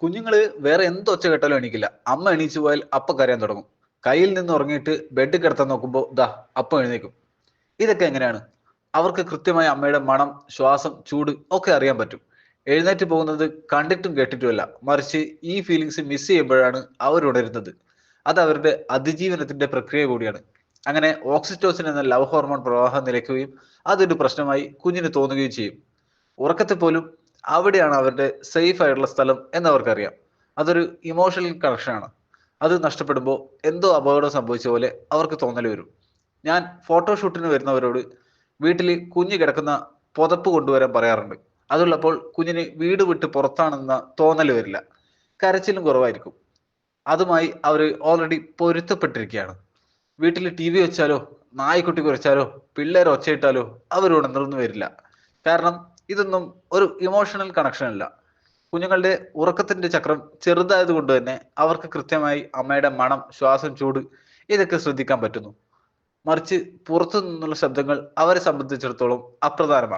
കുഞ്ഞുങ്ങള് വേറെ എന്ത് ഒച്ച കേട്ടാലും എണീക്കില്ല. അമ്മ എണീച്ചു പോയാൽ അപ്പ കരയാൻ തുടങ്ങും. കയ്യിൽ നിന്ന് ഉറങ്ങിയിട്ട് ബെഡ് കിടത്താൻ നോക്കുമ്പോൾ ദാ അപ്പം എഴുന്നേക്കും. ഇതൊക്കെ എങ്ങനെയാണ്? അവർക്ക് കൃത്യമായി അമ്മയുടെ മണം, ശ്വാസം, ചൂട് ഒക്കെ അറിയാൻ പറ്റും. എഴുന്നേറ്റ് പോകുന്നത് കണ്ടിട്ടും കേട്ടിട്ടുമല്ല, മറിച്ച് ഈ ഫീലിങ്സ് മിസ് ചെയ്യുമ്പോഴാണ് അവർ ഉണരുന്നത്. അത് അവരുടെ അതിജീവനത്തിന്റെ പ്രക്രിയ കൂടിയാണ്. അങ്ങനെ ഓക്സിറ്റോസിൻ എന്ന ലവ് ഹോർമോൺ പ്രവാഹം നിലയ്ക്കുകയും അതൊരു പ്രശ്നമായി കുഞ്ഞിന് തോന്നുകയും ചെയ്യും. ഉറക്കത്തിൽ പോലും അവിടെയാണ് അവരുടെ സേഫ് ആയിട്ടുള്ള സ്ഥലം എന്നവർക്കറിയാം. അതൊരു ഇമോഷണൽ കണക്ഷനാണ്. അത് നഷ്ടപ്പെടുമ്പോൾ എന്തോ അപകടം സംഭവിച്ച പോലെ അവർക്ക് തോന്നൽ വരും. ഞാൻ ഫോട്ടോഷൂട്ടിന് വരുന്നവരോട് വീട്ടിൽ കുഞ്ഞ് കിടക്കുന്ന പുതപ്പ് കൊണ്ടുവരാൻ പറയാറുണ്ട്. അതുള്ളപ്പോൾ കുഞ്ഞിന് വീട് വിട്ട് പുറത്താണെന്ന തോന്നൽ വരില്ല. കരച്ചിലും കുറവായിരിക്കും. അതുമായി അവർ ഓൾറെഡി പൊരുത്തപ്പെട്ടിരിക്കുകയാണ്. വീട്ടിൽ ടി വി വെച്ചാലോ, നായ്ക്കുട്ടി കുരച്ചാലോ, പിള്ളേർ ഒച്ചയിട്ടാലോ അവർ ഉണർന്നു വരില്ല. കാരണം ഇതൊന്നും ഒരു ഇമോഷണൽ കണക്ഷൻ അല്ല. കുഞ്ഞുങ്ങളുടെ ഉറക്കത്തിന്റെ ചക്രം ചെറുതായത് കൊണ്ട് തന്നെ അവർക്ക് കൃത്യമായി അമ്മയുടെ മണം, ശ്വാസം, ചൂട് ഇതൊക്കെ ശ്രദ്ധിക്കാൻ പറ്റുന്നു. മറിച്ച് പുറത്തു നിന്നുള്ള ശബ്ദങ്ങൾ അവരെ സംബന്ധിച്ചിടത്തോളം അപ്രധാനമാണ്.